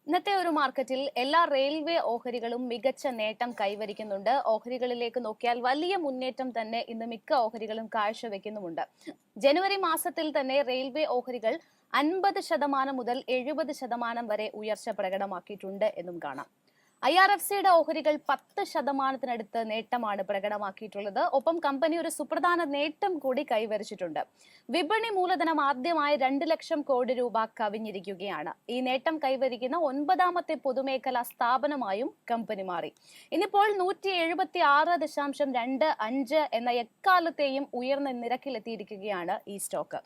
ഇന്നത്തെ ഒരു മാർക്കറ്റിൽ എല്ലാ റെയിൽവേ ഓഹരികളും മികച്ച നേട്ടം കൈവരിക്കുന്നുണ്ട്. ഓഹരികളിലേക്ക് നോക്കിയാൽ വലിയ മുന്നേറ്റം തന്നെ ഇന്ന് മിക്ക ഓഹരികളും കാഴ്ചവെക്കുന്നുമുണ്ട്. ജനുവരി മാസത്തിൽ തന്നെ റെയിൽവേ ഓഹരികൾ 50% മുതൽ 70% വരെ ഉയർച്ച പ്രകടമാക്കിയിട്ടുണ്ട് എന്നും കാണാം. IRFCയുടെ ഓഹരികൾ 10%-നടുത്ത് നേട്ടമാണ് പ്രകടമാക്കിയിട്ടുള്ളത്. ഒപ്പം കമ്പനി ഒരു സുപ്രധാന നേട്ടം കൂടി കൈവരിച്ചിട്ടുണ്ട്. വിപണി മൂലധനം ആദ്യമായി 2 ലക്ഷം കോടി രൂപ കവിഞ്ഞിരിക്കുകയാണ്. ഈ നേട്ടം കൈവരിക്കുന്ന 9ാമത്തെ പൊതുമേഖലാ സ്ഥാപനമായും കമ്പനി മാറി. ഇന്നിപ്പോൾ 176.25 എന്ന എക്കാലത്തെയും ഉയർന്ന നിരക്കിലെത്തിയിരിക്കുകയാണ് ഈ സ്റ്റോക്ക്.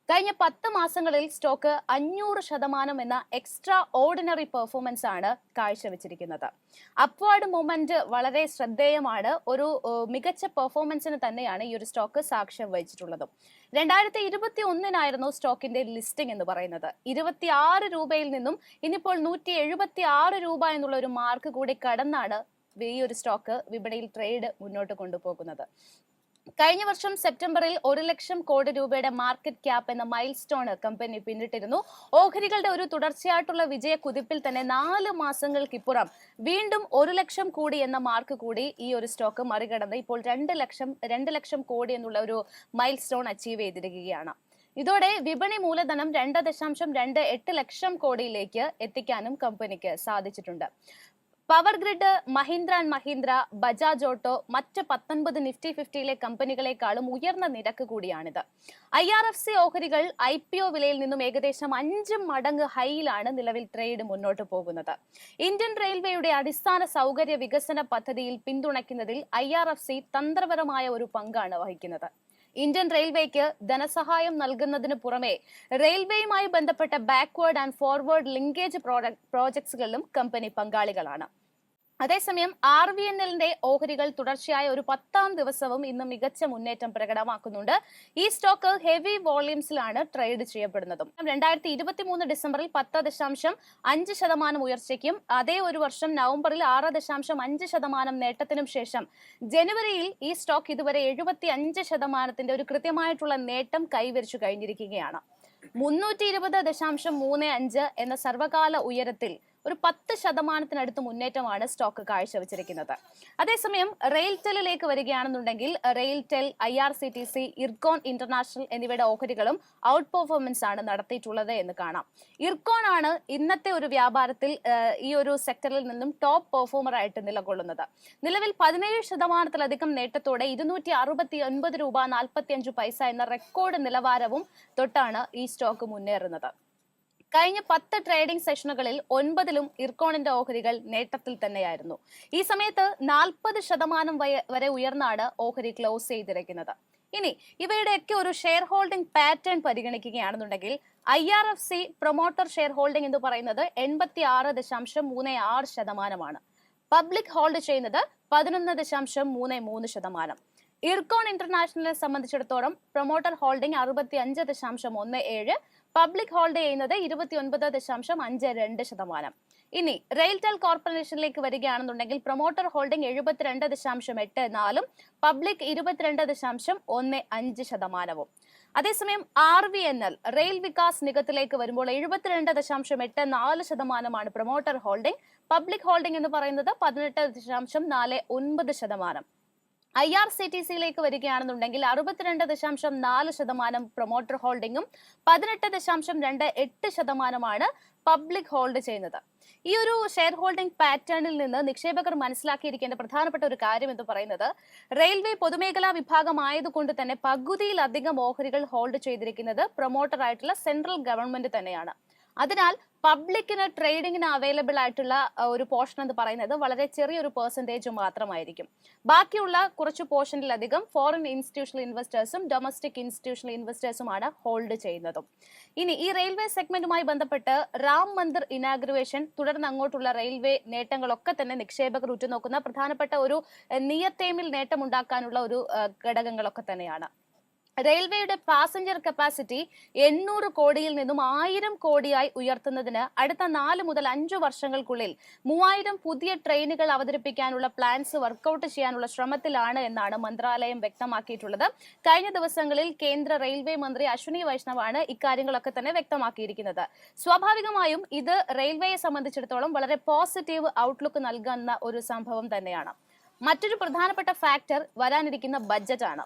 കഴിഞ്ഞ 10 മാസങ്ങളിൽ സ്റ്റോക്ക് 500% എന്ന എക്സ്ട്രാ ഓർഡിനറി പെർഫോമൻസ് ആണ് കാഴ്ചവെച്ചിരിക്കുന്നത്. അപ്വാർഡ് മൂവ്മെന്റ് വളരെ ശ്രദ്ധേയമാണ്. ഒരു മികച്ച പെർഫോമൻസിന് തന്നെയാണ് ഈ ഒരു സ്റ്റോക്ക് സാക്ഷ്യം വഹിച്ചിട്ടുള്ളത്. 2021 സ്റ്റോക്കിന്റെ ലിസ്റ്റിംഗ് എന്ന് പറയുന്നത്. 26 രൂപയിൽ നിന്നും ഇനിയിപ്പോൾ 176 രൂപ എന്നുള്ള ഒരു മാർക്ക് കൂടി കടന്നാണ് ഈ ഒരു സ്റ്റോക്ക് വിപണിയിൽ ട്രേഡ് മുന്നോട്ട് കൊണ്ടുപോകുന്നത്. കഴിഞ്ഞ വർഷം സെപ്റ്റംബറിൽ 1 ലക്ഷം കോടി രൂപയുടെ മാർക്കറ്റ് ക്യാപ്പ് എന്ന മൈൽ സ്റ്റോൺ കമ്പനി പിന്നിട്ടിരുന്നു. ഓഹരികളുടെ ഒരു തുടർച്ചയായിട്ടുള്ള വിജയ കുതിപ്പിൽ തന്നെ 4 മാസങ്ങൾക്കിപ്പുറം വീണ്ടും 1 ലക്ഷം കോടി എന്ന മാർക്ക് കൂടി ഈ ഒരു സ്റ്റോക്ക് മറികടന്ന് ഇപ്പോൾ 2 ലക്ഷം കോടി എന്നുള്ള ഒരു മൈൽ സ്റ്റോൺ അച്ചീവ് ചെയ്തിരിക്കുകയാണ്. ഇതോടെ വിപണി മൂലധനം 2.28 ലക്ഷം കോടിയിലേക്ക് എത്തിക്കാനും കമ്പനിക്ക് സാധിച്ചിട്ടുണ്ട്. Power grid, Mahindra and Mahindra, Bajaj auto മറ്റ് 19 നിഫ്റ്റി 50യിലെ കമ്പനികളെക്കാളും ഉയർന്ന നിരക്ക് കൂടിയാണിത്. IRFC ഓഹരികൾ IPO വിലയിൽ നിന്നും ഏകദേശം 5 മടങ്ങ് ഹൈയിലാണ് നിലവിൽ ട്രേഡ് മുന്നോട്ട് പോകുന്നത്. ഇന്ത്യൻ റെയിൽവേയുടെ അടിസ്ഥാന സൗകര്യ വികസന പദ്ധതിയിൽ പിന്തുണയ്ക്കുന്നതിൽ IRFC തന്ത്രപരമായ ഒരു പങ്കാണ് വഹിക്കുന്നത്. ഇന്ത്യൻ റെയിൽവേക്ക് ധനസഹായം നൽകുന്നതിന് പുറമെ റെയിൽവേയുമായി ബന്ധപ്പെട്ട ബാക്ക്വേർഡ് ആൻഡ് ഫോർവേഡ് ലിങ്കേജ് പ്രോജക്ട്സുകളിലും കമ്പനി പങ്കാളികളാണ്. അതേസമയം RVNLന്റെ ഓഹരികൾ തുടർച്ചയായ ഒരു 10ാം ദിവസവും ഇന്ന് മികച്ച മുന്നേറ്റം പ്രകടമാക്കുന്നുണ്ട്. ഈ സ്റ്റോക്ക് ഹെവി വോള്യൂംസിലാണ് ട്രേഡ് ചെയ്യപ്പെടുന്നതും. 2023 ഡിസംബറിൽ 10.5% ഉയർച്ചയ്ക്കും അതേ ഒരു വർഷം നവംബറിൽ 6.5% നേട്ടത്തിനും ശേഷം ജനുവരിയിൽ ഈ സ്റ്റോക്ക് ഇതുവരെ 75%ന്റെ ഒരു കൃത്യമായിട്ടുള്ള നേട്ടം കൈവരിച്ചു കഴിഞ്ഞിരിക്കുകയാണ്. 320.35 എന്ന സർവകാല ഉയരത്തിൽ ഒരു 10%-നടുത്ത് മുന്നേറ്റമാണ് സ്റ്റോക്ക് കാഴ്ചവെച്ചിരിക്കുന്നത്. അതേസമയം റെയിൽടെലിലേക്ക് വരികയാണെന്നുണ്ടെങ്കിൽ റെയിൽടെൽ, IRCTC, ഇർകോൺ ഇന്റർനാഷണൽ എന്നിവയുടെ ഓഹരികളും ഔട്ട് പെർഫോമൻസ് ആണ് നടത്തിയിട്ടുള്ളത് എന്ന് കാണാം. ഇർകോൺ ആണ് ഇന്നത്തെ ഒരു വ്യാപാരത്തിൽ ഈ ഒരു സെക്ടറിൽ നിന്നും ടോപ്പ് പെർഫോമർ ആയിട്ട് നിലകൊള്ളുന്നത്. നിലവിൽ 17%-ലധികം നേട്ടത്തോടെ 269 രൂപ 45 പൈസ എന്ന റെക്കോർഡ് നിലവാരവും തൊട്ടാണ് ഈ സ്റ്റോക്ക് മുന്നേറുന്നത്. കഴിഞ്ഞ 10 ട്രേഡിംഗ് സെഷനുകളിൽ 9ലും ഇർകോണിന്റെ ഓഹരികൾ നേട്ടത്തിൽ തന്നെയായിരുന്നു. ഈ സമയത്ത് 40% വരെ ഉയർന്നാണ് ഓഹരി ക്ലോസ് ചെയ്തിരിക്കുന്നത്. ഇനി ഇവയുടെയൊക്കെ ഒരു ഷെയർ ഹോൾഡിംഗ് പാറ്റേൺ പരിഗണിക്കുകയാണെന്നുണ്ടെങ്കിൽ IRFC പ്രൊമോട്ടർ ഷെയർ ഹോൾഡിംഗ് എന്ന് പറയുന്നത് 86.36%. പബ്ലിക് ഹോൾഡ് ചെയ്യുന്നത് 11.33%. ഇർകോൺ ഇന്റർനാഷണലിനെ സംബന്ധിച്ചിടത്തോളം പ്രൊമോട്ടർ ഹോൾഡിംഗ് 65.17%, പബ്ലിക് ഹോൾഡ് ചെയ്യുന്നത് 29.52%. ഇനി റെയിൽടെൽ കോർപ്പറേഷനിലേക്ക് വരികയാണെന്നുണ്ടെങ്കിൽ പ്രൊമോട്ടർ ഹോൾഡിംഗ് 72.84%, പബ്ലിക് 22.15%. അതേസമയം RVNL റെയിൽ വികാസ് നിഗത്തിലേക്ക് വരുമ്പോൾ 72.84% പ്രൊമോട്ടർ ഹോൾഡിംഗ്, പബ്ലിക് ഹോൾഡിംഗ് എന്ന് പറയുന്നത് 18.49%. IRCTCയിലേക്ക് വരികയാണെന്നുണ്ടെങ്കിൽ 62.4% പ്രൊമോട്ടർ ഹോൾഡിംഗും 18.28% പബ്ലിക് ഹോൾഡ് ചെയ്യുന്നത്. ഈ ഒരു ഷെയർ ഹോൾഡിംഗ് പാറ്റേണിൽ നിന്ന് നിക്ഷേപകർ മനസ്സിലാക്കിയിരിക്കേണ്ട പ്രധാനപ്പെട്ട ഒരു കാര്യം എന്ന് പറയുന്നത് റെയിൽവേ പൊതുമേഖലാ വിഭാഗമായതുകൊണ്ട് തന്നെ പകുതിയിലധികം ഓഹരികൾ ഹോൾഡ് ചെയ്തിരിക്കുന്നത് പ്രൊമോട്ടർ ആയിട്ടുള്ള സെൻട്രൽ ഗവൺമെന്റ് തന്നെയാണ്. അതിനാൽ പബ്ലിക്കിന് ട്രേഡിങ്ങിന് അവൈലബിൾ ആയിട്ടുള്ള ഒരു പോർഷൻ എന്ന് പറയുന്നത് വളരെ ചെറിയൊരു പെർസെന്റേജ് മാത്രമായിരിക്കും. ബാക്കിയുള്ള കുറച്ച് പോർഷനിലധികം ഫോറിൻ ഇൻസ്റ്റിറ്റ്യൂഷണൽ ഇൻവെസ്റ്റേഴ്സും ഡൊമസ്റ്റിക് ഇൻസ്റ്റിറ്റ്യൂഷണൽ ഇൻവെസ്റ്റേഴ്സുമാണ് ഹോൾഡ് ചെയ്യുന്നതും. ഇനി ഈ റെയിൽവേ സെഗ്മെന്റുമായി ബന്ധപ്പെട്ട് രാം മന്ദിർ ഇനാഗ്രേഷൻ, തുടർന്ന് അങ്ങോട്ടുള്ള റെയിൽവേ നേട്ടങ്ങളൊക്കെ തന്നെ നിക്ഷേപകർ ഉറ്റുനോക്കുന്ന പ്രധാനപ്പെട്ട ഒരു നിയർ ടൈമിൽ നേട്ടമുണ്ടാക്കാനുള്ള ഒരു ഘടകങ്ങളൊക്കെ തന്നെയാണ്. റെയിൽവേയുടെ പാസഞ്ചർ കപ്പാസിറ്റി 800 കോടിയിൽ നിന്നും 1000 കോടിയായി ഉയർത്തുന്നതിന് അടുത്ത 4 മുതൽ 5 വർഷങ്ങൾക്കുള്ളിൽ 3000 പുതിയ ട്രെയിനുകൾ അവതരിപ്പിക്കാനുള്ള പ്ലാൻസ് വർക്കൌട്ട് ചെയ്യാനുള്ള ശ്രമത്തിലാണ് എന്നാണ് മന്ത്രാലയം വ്യക്തമാക്കിയിട്ടുള്ളത്. കഴിഞ്ഞ ദിവസങ്ങളിൽ കേന്ദ്ര റെയിൽവേ മന്ത്രി അശ്വിനി വൈഷ്ണവാണ് ഇക്കാര്യങ്ങളൊക്കെ തന്നെ വ്യക്തമാക്കിയിരിക്കുന്നത്. സ്വാഭാവികമായും ഇത് റെയിൽവേയെ സംബന്ധിച്ചിടത്തോളം വളരെ പോസിറ്റീവ് ഔട്ട്ലുക്ക് നൽകുന്ന ഒരു സംഭവം തന്നെയാണ്. മറ്റൊരു പ്രധാനപ്പെട്ട ഫാക്ടർ വരാനിരിക്കുന്ന ബജറ്റാണ്.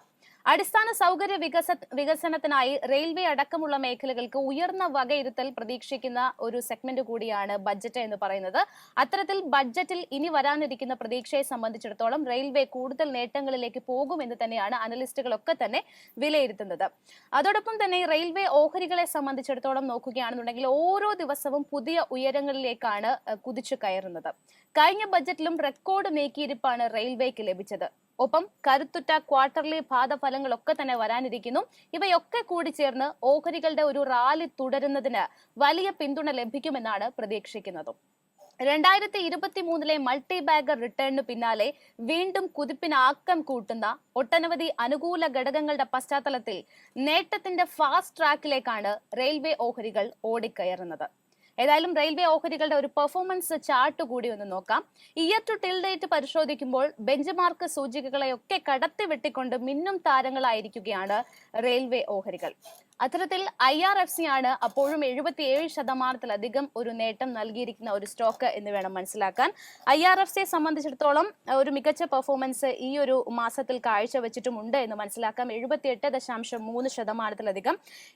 അടിസ്ഥാന സൗകര്യ വികസനത്തിനായി റെയിൽവേ അടക്കമുള്ള മേഖലകൾക്ക് ഉയർന്ന വകയിരുത്തൽ പ്രതീക്ഷിക്കുന്ന ഒരു സെഗ്മെന്റ് കൂടിയാണ് ബജറ്റ് എന്ന് പറയുന്നത്. അത്തരത്തിൽ ബജറ്റിൽ ഇനി വരാനിരിക്കുന്ന പ്രതീക്ഷയെ സംബന്ധിച്ചിടത്തോളം റെയിൽവേ കൂടുതൽ നേട്ടങ്ങളിലേക്ക് പോകുമെന്ന് തന്നെയാണ് അനലിസ്റ്റുകളൊക്കെ തന്നെ വിലയിരുത്തുന്നത്. അതോടൊപ്പം തന്നെ റെയിൽവേ ഓഹരികളെ സംബന്ധിച്ചിടത്തോളം നോക്കുകയാണെന്നുണ്ടെങ്കിൽ ഓരോ ദിവസവും പുതിയ ഉയരങ്ങളിലേക്കാണ് കുതിച്ചു കയറുന്നത്. കഴിഞ്ഞ ബജറ്റിലും റെക്കോർഡ് നീക്കിയിരിപ്പാണ് റെയിൽവേക്ക് ലഭിച്ചത്. ഒപ്പം കരുത്തുറ്റ ക്വാർട്ടർലി പാദഫലങ്ങളൊക്കെ തന്നെ വരാനിരിക്കുന്നു. ഇവയൊക്കെ കൂടി ചേർന്ന് ഓഹരികളുടെ ഒരു റാലി തുടരുന്നതിന് വലിയ പിന്തുണ ലഭിക്കുമെന്നാണ് പ്രതീക്ഷിക്കുന്നതും. 2023 മൾട്ടി ബാഗർ റിട്ടേണിനു പിന്നാലെ വീണ്ടും കുതിപ്പിന് ആക്കം കൂട്ടുന്ന ഒട്ടനവധി അനുകൂല ഘടകങ്ങളുടെ പശ്ചാത്തലത്തിൽ നേട്ടത്തിന്റെ ഫാസ്റ്റ് ട്രാക്കിലേക്കാണ് റെയിൽവേ ഓഹരികൾ ഓടിക്കയറുന്നത്. ഏതായാലും റെയിൽവേ ഓഹരികളുടെ ഒരു പെർഫോമൻസ് ചാർട്ട് കൂടി ഒന്ന് നോക്കാം. ഇയർ ടു ടിൽ ഡേറ്റ് പരിശോധിക്കുമ്പോൾ ബെഞ്ച് മാർക്ക് സൂചികകളെയൊക്കെ കടത്തി വെട്ടിക്കൊണ്ട് മിന്നും താരങ്ങളായിരിക്കുകയാണ് റെയിൽവേ ഓഹരികൾ. അത്തരത്തിൽ IRFC ആണ് അപ്പോഴും 77% ഒരു നേട്ടം നൽകിയിരിക്കുന്ന ഒരു സ്റ്റോക്ക് എന്ന് വേണം മനസ്സിലാക്കാൻ. IRFCയെ സംബന്ധിച്ചിടത്തോളം ഒരു മികച്ച പെർഫോമൻസ് ഈ ഒരു മാസത്തിൽ കാഴ്ചവെച്ചിട്ടുമുണ്ട് എന്ന് മനസ്സിലാക്കാം. 78.3%.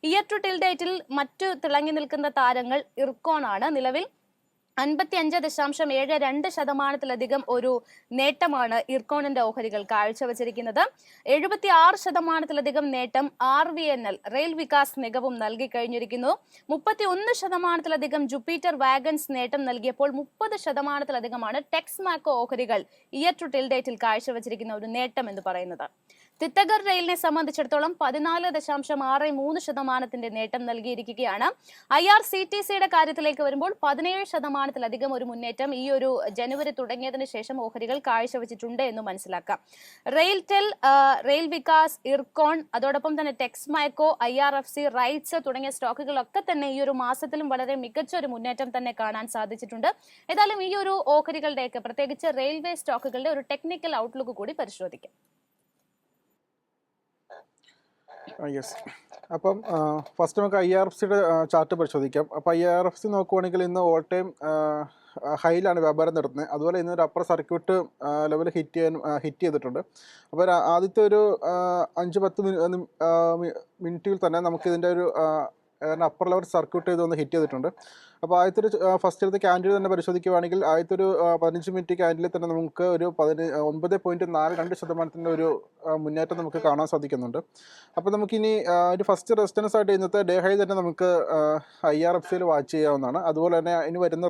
ഇയർ ടു ടിൽ ഡേറ്റിൽ മറ്റു തിളങ്ങി നിൽക്കുന്ന താരങ്ങൾ ഇർക്കോൺ ആണ്. നിലവിൽ 55.72% ഒരു നേട്ടമാണ് ഇർക്കോണിന്റെ ഓഹരികൾ കാഴ്ചവെച്ചിരിക്കുന്നത്. 76% നേട്ടം RVNL റെയിൽ വികാസ് നിഗവും നൽകി കഴിഞ്ഞിരിക്കുന്നു. 31% ജുപ്പിറ്റർ വാഗൺസ് നേട്ടം നൽകിയപ്പോൾ 30% ടെക്സ്മാക്കോ ഓഹരികൾ ഇയർ ടു ടിൽ ഡേറ്റിൽ കാഴ്ചവെച്ചിരിക്കുന്ന ഒരു നേട്ടം എന്ന് പറയുന്നത്. തിത്തഗർ റെയിലിനെ സംബന്ധിച്ചിടത്തോളം 14.63% നേട്ടം നൽകിയിരിക്കുകയാണ്. IRCTCയുടെ കാര്യത്തിലേക്ക് വരുമ്പോൾ 17% ഒരു മുന്നേറ്റം ഈ ഒരു ജനുവരി തുടങ്ങിയതിനു ശേഷം ഓഹരികൾ കാഴ്ചവെച്ചിട്ടുണ്ട് എന്ന് മനസ്സിലാക്കാം. റെയിൽടെൽ, റെയിൽ വികാസ്, ഇർക്കോൺ, അതോടൊപ്പം തന്നെ ടെക്സ്മാക്കോ, IRFC, റൈറ്റ്സ് തുടങ്ങിയ സ്റ്റോക്കുകളൊക്കെ തന്നെ ഈ ഒരു മാസത്തിലും വളരെ മികച്ച ഒരു മുന്നേറ്റം തന്നെ കാണാൻ സാധിച്ചിട്ടുണ്ട്. ഏതായാലും ഈ ഒരു ഓഹരികളുടെയൊക്കെ പ്രത്യേകിച്ച് റെയിൽവേ സ്റ്റോക്കുകളുടെ ഒരു ടെക്നിക്കൽ ഔട്ട്ലുക്ക് കൂടി പരിശോധിക്കാം. യെസ്, അപ്പം ഫസ്റ്റ് നമുക്ക് IRFCയുടെ ചാർട്ട് പരിശോധിക്കാം. അപ്പോൾ IRFC നോക്കുവാണെങ്കിൽ ഇന്ന് ഓൾ ടൈം ഹൈയിലാണ് വ്യാപാരം നടത്തുന്നത്. അതുപോലെ ഇന്നൊരു അപ്പർ സർക്യൂട്ട് ലെവൽ ഹിറ്റ് ചെയ്തിട്ടുണ്ട്. അപ്പോൾ ആദ്യത്തെ ഒരു 5-10 മിനിറ്റിൽ തന്നെ നമുക്കിതിൻ്റെ ഒരു അപ്പർ ലെവൽ സർക്യൂട്ട് ചെയ്തൊന്ന് ഹിറ്റ് ചെയ്തിട്ടുണ്ട്. അപ്പോൾ ആദ്യത്തെ ഒരു ഫസ്റ്റിലത്തെ ക്യാൻഡിൽ തന്നെ പരിശോധിക്കുകയാണെങ്കിൽ ആദ്യത്തെ ഒരു 15 മിനിറ്റ് ക്യാൻഡിൽ തന്നെ നമുക്ക് ഒരു 9.42% ഒരു മുന്നേറ്റം നമുക്ക് കാണാൻ സാധിക്കുന്നുണ്ട്. അപ്പോൾ നമുക്കിനി ഒരു ഫസ്റ്റ് റെസിസ്റ്റൻസ് ആയിട്ട് ഇന്നത്തെ ഡേ ഹൈ തന്നെ നമുക്ക് IRFCയിൽ വാച്ച് ചെയ്യാവുന്നതാണ്. അതുപോലെ തന്നെ ഇനി വരുന്ന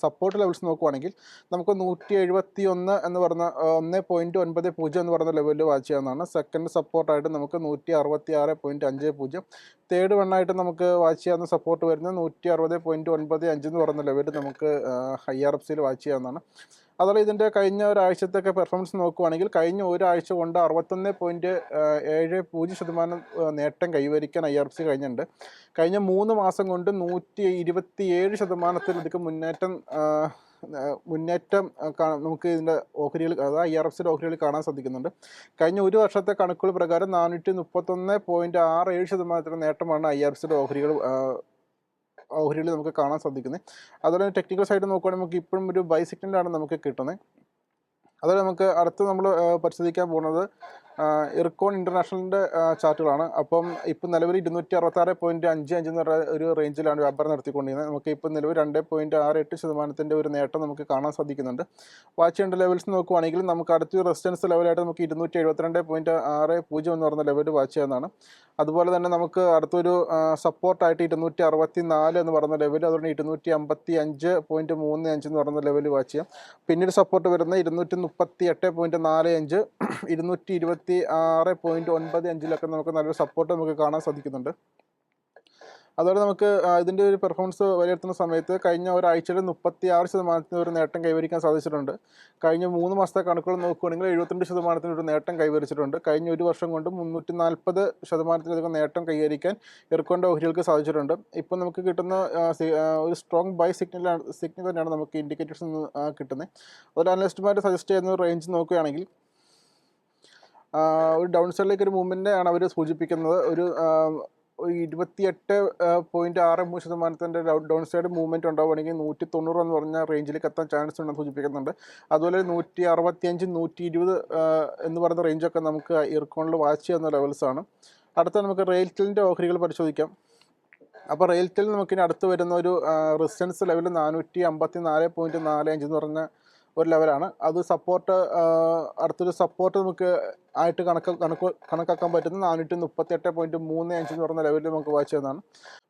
സപ്പോർട്ട് ലെവൽസ് നോക്കുവാണെങ്കിൽ നമുക്ക് 171 എന്ന് പറഞ്ഞ 1.90 എന്ന് പറഞ്ഞ ലെവലിൽ വാച്ച് ചെയ്യാവുന്നതാണ്. സെക്കൻഡ് സപ്പോർട്ടായിട്ട് നമുക്ക് 166.50. തേർഡ് വണ്ണായിട്ട് നമുക്ക് വാച്ച് ചെയ്യാവുന്ന സപ്പോർട്ട് വരുന്നത് 160.95 എന്ന് പറയുന്ന ലെവലിൽ നമുക്ക് IRFCയിൽ വാച്ച് ചെയ്യാവുന്നതാണ്. അതുപോലെ ഇതിൻ്റെ കഴിഞ്ഞ ഒരാഴ്ചത്തൊക്കെ പെർഫോമൻസ് നോക്കുവാണെങ്കിൽ കഴിഞ്ഞ ഒരാഴ്ച കൊണ്ട് 61.70% നേട്ടം കൈവരിക്കാൻ IRFC കഴിഞ്ഞിട്ടുണ്ട്. കഴിഞ്ഞ 3 മാസം കൊണ്ട് 127% മുന്നേറ്റം നമുക്ക് ഇതിൻ്റെ ഓഹരികൾ, അതായത് IRFCയുടെ ഓഹരികൾ കാണാൻ സാധിക്കുന്നുണ്ട്. കഴിഞ്ഞ ഒരു വർഷത്തെ കണക്കുകൾ പ്രകാരം 431.67% നേട്ടമാണ് IRFCയുടെ ഓഹരികൾ നമുക്ക് കാണാൻ സാധിക്കുന്നത്. അതുപോലെ ടെക്നിക്കൽ സൈഡ് നോക്കുകയാണെങ്കിൽ നമുക്ക് ഇപ്പോഴും ഒരു ബൈ സിഗ്നലാണ് നമുക്ക് കിട്ടുന്നത്. അതുപോലെ നമുക്ക് അടുത്ത് നമ്മൾ പരിശോധിക്കാൻ പോകുന്നത് ഇർക്കോൺ ഇൻ്റർനാഷണലിൻ്റെ ചാർട്ടുകളാണ്. അപ്പം ഇപ്പം നിലവിൽ 266.55 എന്ന് പറയുന്ന ഒരു റേഞ്ചിലാണ് വ്യാപാരം നടത്തിക്കൊണ്ടിരുന്നത്. നമുക്ക് ഇപ്പം നിലവിൽ 2.68% ഒരു നേട്ടം നമുക്ക് കാണാൻ സാധിക്കുന്നുണ്ട്. വാച്ച് ചെയ്യേണ്ട ലെവൽസ് നോക്കുവാണെങ്കിൽ നമുക്ക് അടുത്തൊരു റെസിസ്റ്റൻസ് ലെവലായിട്ട് നമുക്ക് 272.60 എന്ന് പറയുന്ന ലെവൽ വാച്ച് ചെയ്യാവുന്നതാണ്. അതുപോലെ തന്നെ നമുക്ക് അടുത്തൊരു സപ്പോർട്ടായിട്ട് 264 എന്ന് പറയുന്ന ലെവൽ, അതുകൊണ്ട് 255.35 എന്ന് പറയുന്ന ലെവൽ വാച്ച് ചെയ്യാം. പിന്നീട് സപ്പോർട്ട് വരുന്നത് 238.45, 226.95 നമുക്ക് നല്ലൊരു സപ്പോർട്ട് നമുക്ക് കാണാൻ സാധിക്കുന്നുണ്ട്. അതുപോലെ നമുക്ക് ഇതിൻ്റെ ഒരു പെർഫോമൻസ് വിലയിരുത്തുന്ന സമയത്ത് കഴിഞ്ഞ ഒരാഴ്ചയിൽ 36% ഒരു നേട്ടം കൈവരിക്കാൻ സാധിച്ചിട്ടുണ്ട്. കഴിഞ്ഞ 3 മാസത്തെ കണക്കുകൾ നോക്കുകയാണെങ്കിൽ 72% ഒരു നേട്ടം കൈവരിച്ചിട്ടുണ്ട്. കഴിഞ്ഞ ഒരു വർഷം കൊണ്ട് 340% നേട്ടം കൈവരിക്കാൻ ഇർക്കോണിൻ്റെ ഓഹരികൾക്ക് സാധിച്ചിട്ടുണ്ട്. ഇപ്പം നമുക്ക് കിട്ടുന്ന ഒരു സ്ട്രോങ് ബൈ സിഗ്നൽ തന്നെയാണ് നമുക്ക് ഇൻഡിക്കേറ്റേഴ്സ് കിട്ടുന്നത്. അതുപോലെ അനലിസ്റ്റുമാർ സജസ്റ്റ് ചെയ്യുന്ന റേഞ്ച് നോക്കുകയാണെങ്കിൽ ഒരു ഡൗൺ സൈഡിലേക്ക് ഒരു മൂവ്മെൻ്റ് ആണ് അവർ സൂചിപ്പിക്കുന്നത്. ഒരു 28.63% ഡൗൺ സൈഡ് മൂവ്മെൻറ്റ് ഉണ്ടാവുകയാണെങ്കിൽ 190 എന്ന് പറഞ്ഞ റേഞ്ചിലേക്ക് എത്താൻ ചാൻസ് ഉണ്ടെന്ന് സൂചിപ്പിക്കുന്നുണ്ട്. അതുപോലെ 165, 120 എന്ന് പറയുന്ന റേഞ്ചൊക്കെ നമുക്ക് ഇർക്കോണിൽ വാച്ച് ചെയ്യുന്ന ലെവൽസാണ്. അടുത്ത നമുക്ക് റെയിൽടെലിൻ്റെ ഓഹരികൾ പരിശോധിക്കാം. അപ്പോൾ റെയിൽടെൽ നമുക്കിനി അടുത്ത് വരുന്ന ഒരു റെസിസ്റ്റൻസ് ലെവൽ 454.45 എന്ന് പറഞ്ഞ ഒരു ലെവലാണ്. അത് സപ്പോർട്ട് അടുത്തൊരു സപ്പോർട്ട് നമുക്ക് ആയിട്ട് കണക്കാക്കാൻ പറ്റുന്ന 438.35 എന്ന് പറയുന്ന ലെവലിൽ നമുക്ക് വാച്ച് ചെയ്യുന്നതാണ്.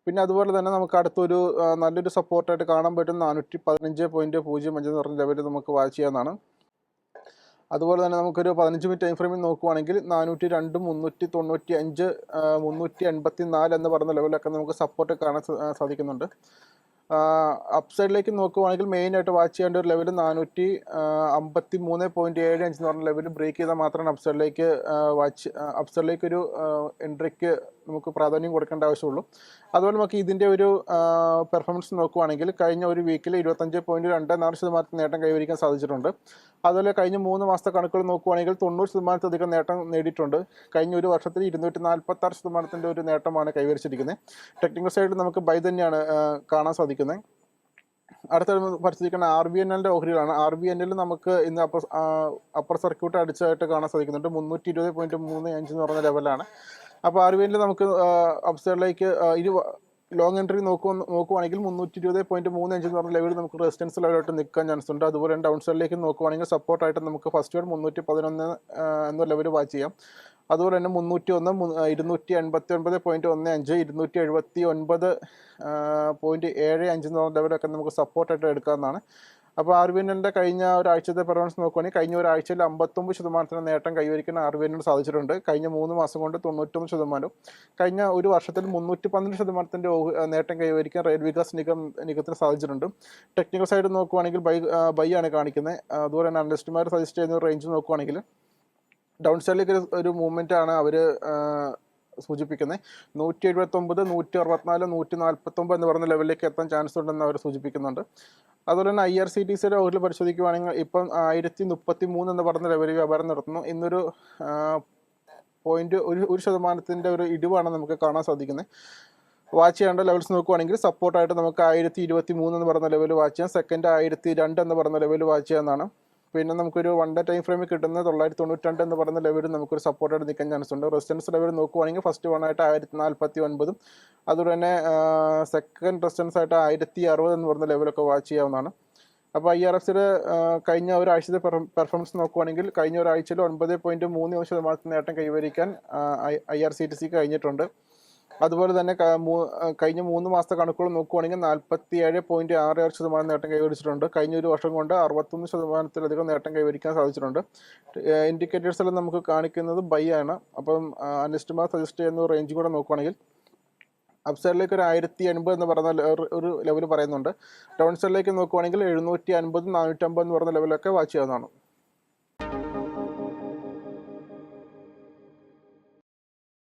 പിന്നെ അതുപോലെ തന്നെ നമുക്ക് അടുത്തൊരു നല്ലൊരു സപ്പോർട്ടായിട്ട് കാണാൻ പറ്റുന്ന 415.05 എന്ന് പറഞ്ഞ ലെവലിൽ നമുക്ക് വാച്ച് ചെയ്യാവുന്നതാണ്. അതുപോലെ തന്നെ നമുക്കൊരു 15 മിനിറ്റ് ടൈം ഫ്രെയിമിൽ നോക്കുവാണെങ്കിൽ 402, 395, 384 എന്ന് പറയുന്ന ലെവലൊക്കെ നമുക്ക് സപ്പോർട്ട് കാണാൻ സാധിക്കുന്നുണ്ട്. അപ്സൈഡിലേക്ക് നോക്കുവാണെങ്കിൽ മെയിനായിട്ട് വാച്ച് ചെയ്യേണ്ട ഒരു ലെവൽ 453.75 എന്ന് പറഞ്ഞ ലെവൽ ബ്രേക്ക് ചെയ്താൽ മാത്രമാണ് അപ്സൈഡിലേക്ക് ഒരു എൻട്രിക്ക് നമുക്ക് പ്രാധാന്യം കൊടുക്കേണ്ട ആവശ്യമുള്ളൂ. അതുപോലെ നമുക്ക് ഇതിൻ്റെ ഒരു പെർഫോമൻസ് നോക്കുവാണെങ്കിൽ കഴിഞ്ഞ ഒരു വീക്കിൽ 25.24% നേട്ടം കൈവരിക്കാൻ സാധിച്ചിട്ടുണ്ട്. അതുപോലെ കഴിഞ്ഞ 3 മാസത്തെ കണക്കുകൾ നോക്കുവാണെങ്കിൽ 90% നേട്ടം നേടിയിട്ടുണ്ട്. കഴിഞ്ഞ ഒരു വർഷത്തിൽ 246% ഒരു നേട്ടമാണ് കൈവരിച്ചിരിക്കുന്നത്. ടെക്നിക്കൽ സൈഡിൽ നമുക്ക് ബൈ തന്നെയാണ് കാണാൻ സാധിക്കുന്നത്. അടുത്ത പരിശോധിക്കുന്ന RVNL ഓഹരികളാണ്. RVNL നമുക്ക് ഇന്ന് അപ്പർ സർക്യൂട്ട് അടിച്ചതായിട്ട് കാണാൻ സാധിക്കുന്നുണ്ട്. 320.35 എന്ന് പറഞ്ഞ ലെവലാണ്. അപ്പോൾ RVNL നമുക്ക് അപ്സൈഡിലേക്ക് ലോങ് എൻട്രി നോക്കുവാണെങ്കിൽ 320.35 എന്ന് പറഞ്ഞ ലെവലിൽ നമുക്ക് റെസിസ്റ്റൻസ് ലെവലായിട്ട് നിൽക്കാൻ ചാൻസ് ഉണ്ട്. അതുപോലെ ഡൗൺ സൈഡിലേക്ക് നോക്കുവാണെങ്കിൽ സപ്പോർട്ടായിട്ട് നമുക്ക് ഫസ്റ്റ് വേർഡ് 311 എന്ന ലെവൽ വാച്ച് ചെയ്യാം. അതുപോലെ തന്നെ 301, 289.15, 279.75 എന്ന ലെവലൊക്കെ നമുക്ക് സപ്പോർട്ടായിട്ട് എടുക്കാവുന്നതാണ്. അപ്പോൾ RVNL കഴിഞ്ഞ ഒരാഴ്ചത്തെ പെർഫോമൻസ് നോക്കുകയാണെങ്കിൽ കഴിഞ്ഞ ഒരാഴ്ചയിൽ 59% നേട്ടം കൈവരിക്കാൻ RVNL സാധിച്ചിട്ടുണ്ട്. കഴിഞ്ഞ 3 മാസം കൊണ്ട് 91%, കഴിഞ്ഞ ഒരു വർഷത്തിൽ 312% നേട്ടം കൈവരിക്കാൻ റെയിൽ വികാസ് നിഗത്തിന് സാധിച്ചിട്ടുണ്ട്. ടെക്നിക്കൽ സൈഡ് നോക്കുവാണെങ്കിൽ ബൈ ആണ് കാണിക്കുന്നത്. അതുപോലെ തന്നെ അനലിസ്റ്റുമാർ സജസ്റ്റ് ചെയ്യുന്ന റേഞ്ച് നോക്കുവാണെങ്കിൽ ഡൗൺ സൈഡിലേക്ക് ഒരു മൂവ്മെൻ്റ് ആണ് അവർ സൂചിപ്പിക്കുന്നത്. 179, 164, 149 എന്ന് പറയുന്ന ലെവലിലേക്ക് എത്താൻ ചാൻസ് ഉണ്ടെന്ന് അവർ സൂചിപ്പിക്കുന്നുണ്ട്. അതുപോലെ തന്നെ IRCTCയുടെ ഓഹരിൽ പരിശോധിക്കുകയാണെങ്കിൽ ഇപ്പം 1033 എന്ന് പറയുന്ന ലെവലിൽ വ്യാപാരം നടത്തുന്നു. ഇന്നൊരു 1% ഒരു ഇടിവാണ് നമുക്ക് കാണാൻ സാധിക്കുന്നത്. വാച്ച് ചെയ്യേണ്ട ലെവൽസ് നോക്കുവാണെങ്കിൽ സപ്പോർട്ടായിട്ട് നമുക്ക് 1023 എന്ന് പറയുന്ന ലെവൽ വാച്ച് ചെയ്യാം. സെക്കൻഡ് 1002 എന്ന് പറയുന്ന ലെവൽ വാച്ച് ചെയ്യാവുന്നതാണ്. പിന്നെ നമുക്കൊരു 1 ഡേ ടൈം ഫ്രെയിമിൽ കിട്ടുന്ന 992 എന്ന് പറയുന്ന ലെവലിൽ നമുക്കൊരു സപ്പോർട്ടായിട്ട് നിൽക്കാൻ ചാൻസ് ഉണ്ട്. റെസിസ്റ്റൻസ് ലെവൽ നോക്കുവാണെങ്കിൽ ഫസ്റ്റ് വണ്ണായിട്ട് 1049, അതുപോലെ തന്നെ സെക്കൻഡ് റെസിസ്റ്റൻസ് ആയിട്ട് 1060 എന്ന് പറയുന്ന ലെവലൊക്കെ വാച്ച് ചെയ്യാവുന്നതാണ്. അപ്പോൾ IRFCയുടെ കഴിഞ്ഞ ഒരാഴ്ചത്തെ പെർഫോമൻസ് നോക്കുവാണെങ്കിൽ കഴിഞ്ഞ ഒരാഴ്ചയിൽ 9.30% നേട്ടം കൈവരിക്കാൻ IRCTC കഴിഞ്ഞിട്ടുണ്ട്. അതുപോലെ തന്നെ കഴിഞ്ഞ 3 മാസത്തെ കണക്കുകൾ നോക്കുവാണെങ്കിൽ 47.66% നേട്ടം കൈവരിച്ചിട്ടുണ്ട്. കഴിഞ്ഞ ഒരു വർഷം കൊണ്ട് 61%-ലധികം നേട്ടം കൈവരിക്കാൻ സാധിച്ചിട്ടുണ്ട്. ഇൻഡിക്കേറ്റേഴ്സ് എല്ലാം നമുക്ക് കാണിക്കുന്നത് ബൈ ആണ്. അപ്പം അനലിസ്റ്റുമാർ സജസ്റ്റ് ചെയ്യുന്ന റേഞ്ച് കൂടെ നോക്കുവാണെങ്കിൽ അപ്സൈഡിലേക്ക് ഒരു 1080 എന്ന് പറയുന്ന ഒരു ലെവൽ പറയുന്നുണ്ട്. ഡൗൺ സൈഡിലേക്ക് നോക്കുവാണെങ്കിൽ 750, 450 എന്ന് പറയുന്ന ലെവലൊക്കെ വാച്ച് ചെയ്യാവുന്നതാണ്.